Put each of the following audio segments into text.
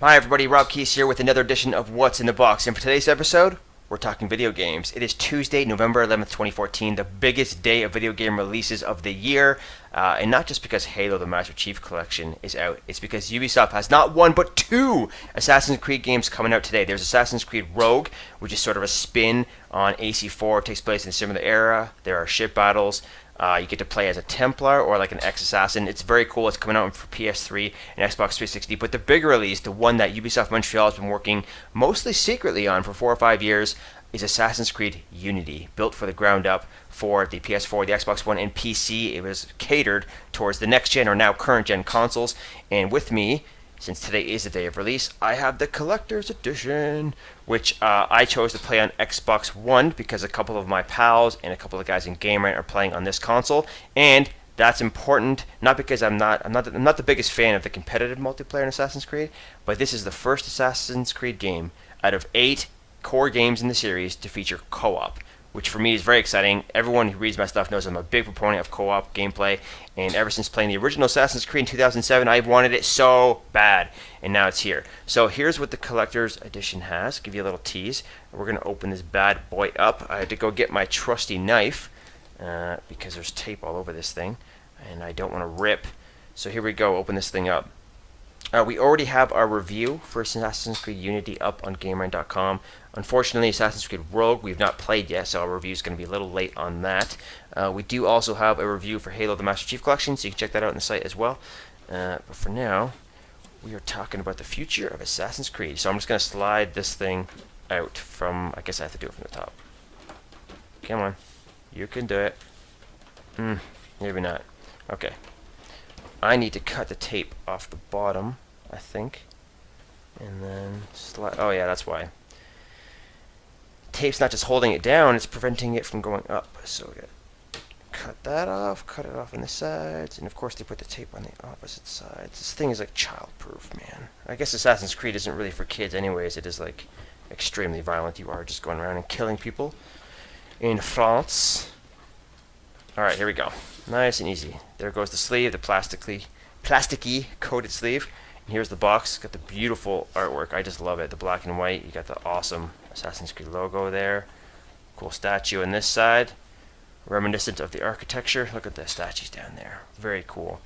Hi everybody, Rob Keys here with another edition of What's in the Box, and for today's episode, we're talking video games. It is Tuesday, November 11th, 2014, the biggest day of video game releases of the year, and not just because Halo the Master Chief Collection is out, it's because Ubisoft has not one but two Assassin's Creed games coming out today. There's Assassin's Creed Rogue, which is sort of a spin on AC4, it takes place in a similar era. There are ship battles. You get to play as a Templar or like an ex-assassin. It's very cool. It's coming out for PS3 and Xbox 360. But the big release, the one that Ubisoft Montreal has been working mostly secretly on for 4 or 5 years, is Assassin's Creed Unity, built for the ground up for the PS4, the Xbox One, and PC. It was catered towards the next gen or now current gen consoles. And with me, since today is the day of release, I have the Collector's Edition, which I chose to play on Xbox One because a couple of my pals and a couple of guys in Game Rant are playing on this console, and that's important. Not because I'm not the biggest fan of the competitive multiplayer in Assassin's Creed, but this is the first Assassin's Creed game out of 8 core games in the series to feature co-op, which for me is very exciting. Everyone who reads my stuff knows I'm a big proponent of co-op gameplay, and ever since playing the original Assassin's Creed in 2007, I've wanted it so bad, and now it's here. So here's what the Collector's Edition has. Give you a little tease. We're going to open this bad boy up. I had to go get my trusty knife, because there's tape all over this thing, and I don't want to rip. So here we go, open this thing up. We already have our review for Assassin's Creed Unity up on GameRant.com. Unfortunately, Assassin's Creed Rogue we've not played yet, so our review is going to be a little late on that. We do also have a review for Halo the Master Chief Collection, so you can check that out on the site as well. But for now, we are talking about the future of Assassin's Creed. So I'm just going to slide this thing out from, I guess I have to do it from the top. Come on. You can do it. Maybe not. Okay. I need to cut the tape off the bottom, I think. And then slide. Oh yeah, that's why. Tape's not just holding it down, it's preventing it from going up. So we gotta cut that off, cut it off on the sides, and of course they put the tape on the opposite sides. This thing is like childproof, man. I guess Assassin's Creed isn't really for kids anyways. It is like extremely violent. You are just going around and killing people in France. Alright, here we go. Nice and easy. There goes the sleeve, the plasticky coated sleeve. And here's the box. It's got the beautiful artwork. I just love it. The black and white. You got the awesome Assassin's Creed logo there. Cool statue on this side. Reminiscent of the architecture. Look at the statues down there. Very cool.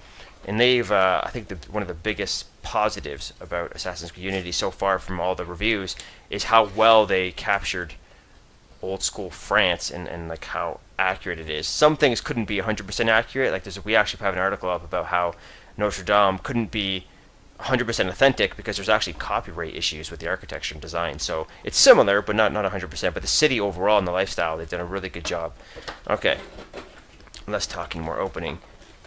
And they've, I think one of the biggest positives about Assassin's Creed Unity so far from all the reviews is how well they captured old school France and like how accurate it is. Some things couldn't be 100% accurate. Like we actually have an article up about how Notre Dame couldn't be 100% authentic because there's actually copyright issues with the architecture and design. So it's similar, but not 100%. But the city overall and the lifestyle, they've done a really good job. Okay, less talking, more opening.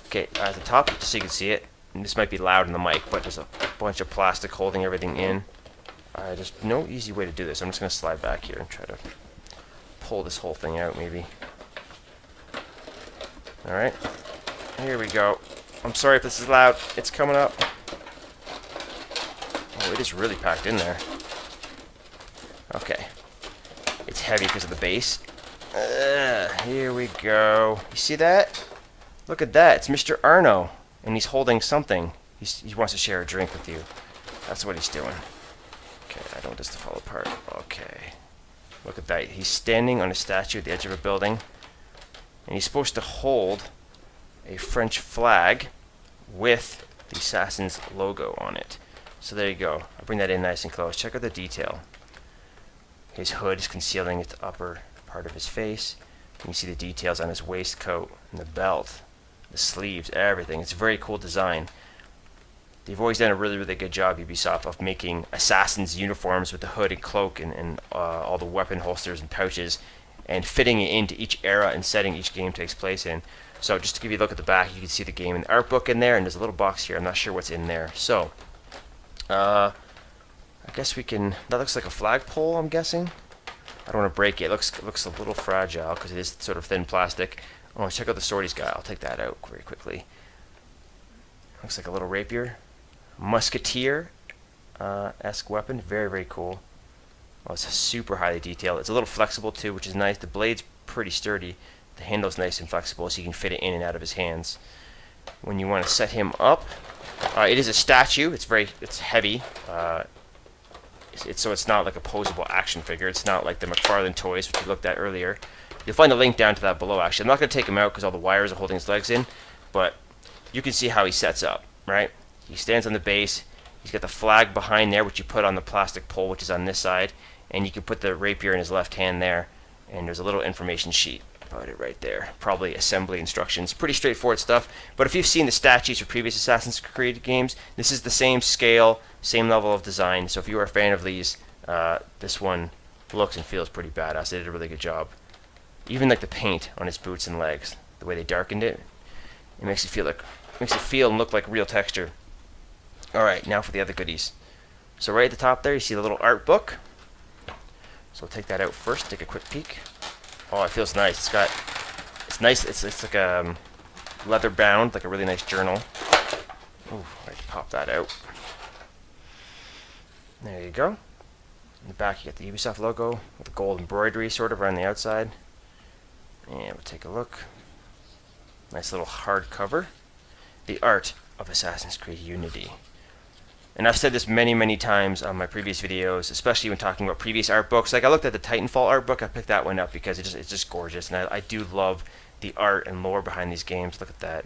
Okay, at the top, just so you can see it. And this might be loud in the mic, but there's a bunch of plastic holding everything in. There's no easy way to do this. I'm just going to slide back here and try to pull this whole thing out, maybe. Alright, here we go. I'm sorry if this is loud. It's coming up. Oh, it is really packed in there. Okay. It's heavy because of the base. Here we go. You see that? Look at that. It's Mr. Arno. And he's holding something. He wants to share a drink with you. That's what he's doing. Okay, I don't want this to fall apart. Okay. Look at that. He's standing on a statue at the edge of a building. And he's supposed to hold a French flag with the Assassin's logo on it. So there you go. I'll bring that in nice and close. Check out the detail. His hood is concealing the upper part of his face. And you see the details on his waistcoat and the belt, the sleeves, everything. It's a very cool design. They've always done a really, really good job, Ubisoft, of making Assassin's uniforms with the hood and cloak and all the weapon holsters and pouches and fitting it into each era and setting each game takes place in. So just to give you a look at the back, you can see the game and the art book in there, and there's a little box here. I'm not sure what's in there. So, I guess we can... That looks like a flagpole, I'm guessing. I don't want to break it. It looks a little fragile because it is sort of thin plastic. Oh, check out the sword he's got. I'll take that out very quickly. Looks like a little rapier. Musketeer-esque weapon. Very, very cool. Oh, it's super highly detailed. It's a little flexible too, which is nice. The blade's pretty sturdy. The handle's nice and flexible, so you can fit it in and out of his hands. When you want to set him up, It is a statue. It's heavy. So it's not like a posable action figure. It's not like the McFarlane toys, which we looked at earlier. You'll find a link down to that below, actually. I'm not going to take him out because all the wires are holding his legs in, but you can see how he sets up, right? He stands on the base. He's got the flag behind there, which you put on the plastic pole, which is on this side, and you can put the rapier in his left hand there, and there's a little information sheet about it right there. Probably assembly instructions. Pretty straightforward stuff, but if you've seen the stat sheets for previous Assassin's Creed games, this is the same scale, same level of design, so if you are a fan of these, this one looks and feels pretty badass. They did a really good job. Even like the paint on his boots and legs, the way they darkened it, it makes it feel and look like real texture. All right, now for the other goodies. So right at the top there, you see the little art book. So we'll take that out first. Take a quick peek. Oh, it feels nice. It's nice. It's like a leather bound, like a really nice journal. Ooh, I pop that out. There you go. In the back, you get the Ubisoft logo with the gold embroidery sort of around the outside. And we'll take a look. Nice little hard cover. The art of Assassin's Creed Unity. And I've said this many, many times on my previous videos, especially when talking about previous art books. Like I looked at the Titanfall art book, I picked that one up because it's just gorgeous, and I do love the art and lore behind these games. Look at that.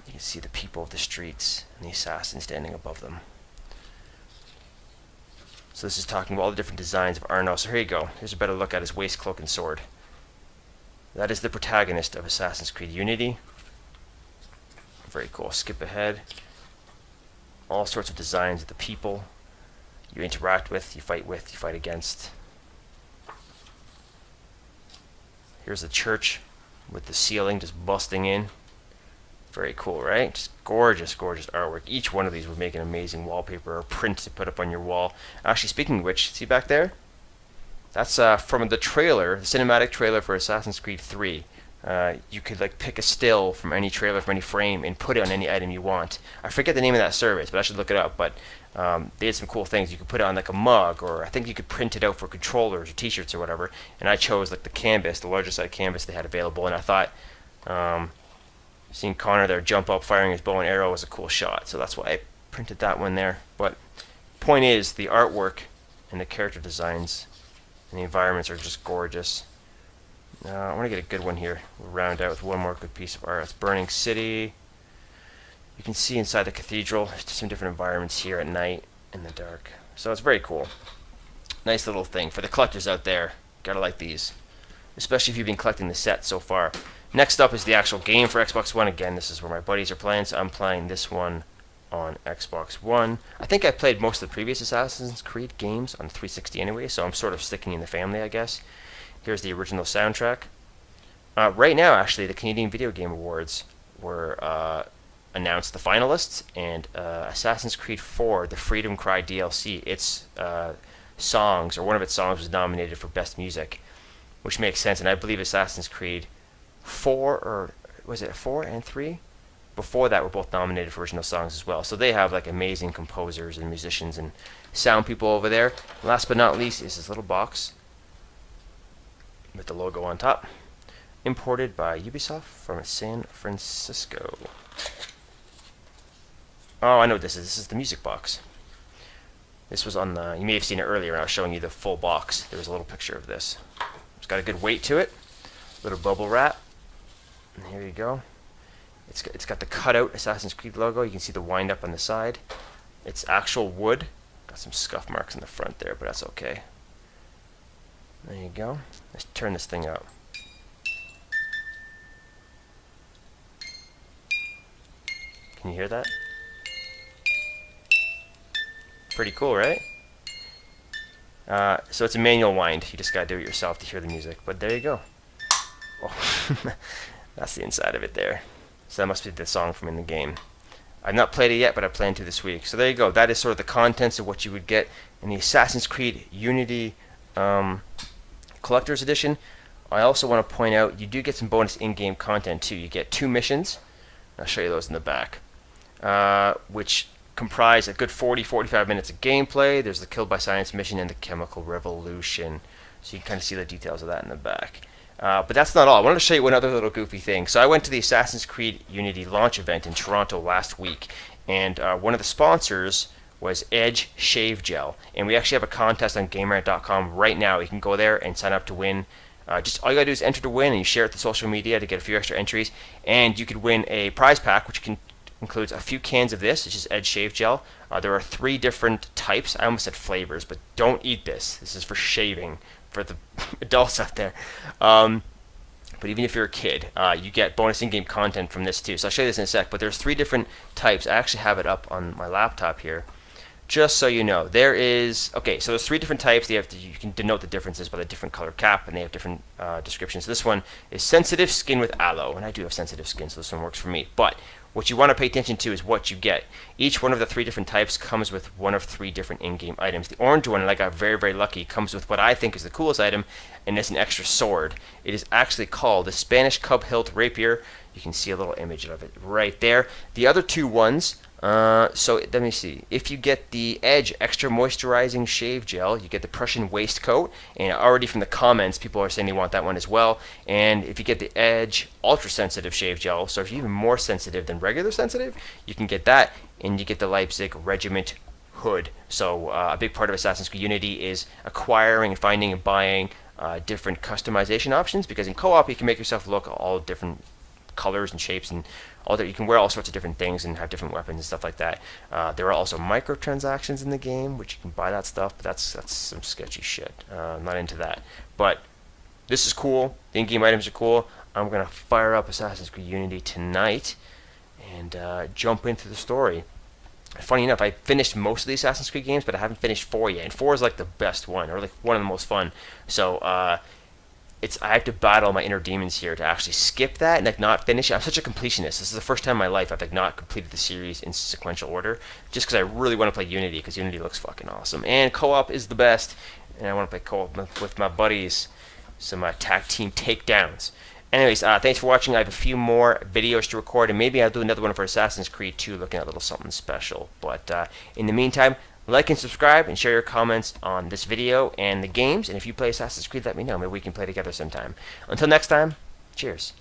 You can see the people of the streets and the assassin standing above them. So this is talking about all the different designs of Arno. So here you go. Here's a better look at his waist, cloak, and sword. That is the protagonist of Assassin's Creed Unity. Very cool. Skip ahead. All sorts of designs of the people you interact with, you fight against. Here's the church with the ceiling just busting in. Very cool, right? Just gorgeous, gorgeous artwork. Each one of these would make an amazing wallpaper or print to put up on your wall. Actually, speaking of which, see back there? That's from the trailer, the cinematic trailer for Assassin's Creed 3. You could like pick a still from any trailer, from any frame, and put it on any item you want. I forget the name of that service, but I should look it up. But they had some cool things. You could put it on like a mug, or I think you could print it out for controllers or T-shirts or whatever. And I chose like the canvas, the largest size canvas they had available. And I thought seeing Connor there jump up, firing his bow and arrow was a cool shot. So that's why I printed that one there. But point is, the artwork and the character designs and the environments are just gorgeous. I want to get a good one here. We'll round out with one more good piece of art. It's Burning City. You can see inside the cathedral. There's some different environments here at night in the dark. So it's very cool. Nice little thing for the collectors out there. Gotta like these, especially if you've been collecting the set so far. Next up is the actual game for Xbox One. Again, this is where my buddies are playing, so I'm playing this one on Xbox One. I think I played most of the previous Assassin's Creed games on 360 anyway, so I'm sort of sticking in the family, I guess. Here's the original soundtrack. Right now, actually, the Canadian Video Game Awards were announced the finalists, and Assassin's Creed 4, the Freedom Cry DLC, its songs, or one of its songs, was nominated for Best Music, which makes sense, and I believe Assassin's Creed 4, or was it 4 and 3? Before that were both nominated for original songs as well. So they have like amazing composers and musicians and sound people over there. Last but not least is this little box with the logo on top, imported by Ubisoft from San Francisco. Oh, I know what this is. This is the music box. This was on the, you may have seen it earlier when I was showing you the full box. There was a little picture of this. It's got a good weight to it. Little bubble wrap. And here you go. It's got the cutout Assassin's Creed logo. You can see the wind up on the side. It's actual wood. Got some scuff marks in the front there, but that's okay. There you go. Let's turn this thing up. Can you hear that? Pretty cool, right? So it's a manual wind. You just gotta do it yourself to hear the music. But there you go. Oh, that's the inside of it there. So that must be the song from in the game. I've not played it yet, but I plan to this week. So there you go. That is sort of the contents of what you would get in the Assassin's Creed Unity Collector's Edition. I also want to point out you do get some bonus in-game content too. You get 2 missions. I'll show you those in the back, which comprise a good 40-45 minutes of gameplay. There's the Killed by Science mission and the Chemical Revolution. So you can kind of see the details of that in the back. But that's not all. I wanted to show you one other little goofy thing. So I went to the Assassin's Creed Unity launch event in Toronto last week, and one of the sponsors was Edge Shave Gel. And we actually have a contest on GameRant.com right now. You can go there and sign up to win. Just all you gotta do is enter to win, and you share it to social media to get a few extra entries. And you could win a prize pack, which includes a few cans of this. It's just Edge Shave Gel. There are 3 different types. I almost said flavors, but don't eat this. This is for shaving for the adults out there. But even if you're a kid, you get bonus in-game content from this too. So I'll show you this in a sec. But there's 3 different types. I actually have it up on my laptop here, just so you know. There is so there's 3 different types. You can denote the differences by the different color cap, and they have different descriptions. This one is sensitive skin with aloe, and I do have sensitive skin, so this one works for me. But what you want to pay attention to is what you get. Each one of the 3 different types comes with one of 3 different in-game items. The orange one, and I got very, very lucky, comes with what I think is the coolest item, and it's an extra sword. It is actually called the Spanish Cub Hilt Rapier. You can see a little image of it right there. The other 2 ones, so let me see. If you get the Edge Extra Moisturizing Shave Gel, you get the Prussian Waistcoat, and already from the comments, people are saying they want that one as well. And if you get the Edge Ultra Sensitive Shave Gel, so if you're even more sensitive than regular sensitive, you can get that, and you get the Leipzig Regiment Hood. So a big part of Assassin's Creed Unity is acquiring and finding and buying different customization options, because in co-op you can make yourself look all different colors and shapes and all that. You can wear all sorts of different things and have different weapons and stuff like that. There are also microtransactions in the game, which you can buy that stuff, but that's some sketchy shit. I'm not into that. But this is cool. The in-game items are cool. I'm gonna fire up Assassin's Creed Unity tonight and jump into the story. Funny enough, I finished most of the Assassin's Creed games, but I haven't finished 4 yet. And 4 is like the best one, or like one of the most fun. So I have to battle my inner demons here to actually skip that and like not finish it. I'm such a completionist. This is the first time in my life I've like not completed the series in sequential order, just because I really want to play Unity, because Unity looks fucking awesome. And co-op is the best, and I want to play co-op with my buddies, some tag team takedowns. Anyways, thanks for watching. I have a few more videos to record, and maybe I'll do another one for Assassin's Creed 2, looking at a little something special. But in the meantime, like and subscribe, and share your comments on this video and the games. And if you play Assassin's Creed, let me know. Maybe we can play together sometime. Until next time, cheers.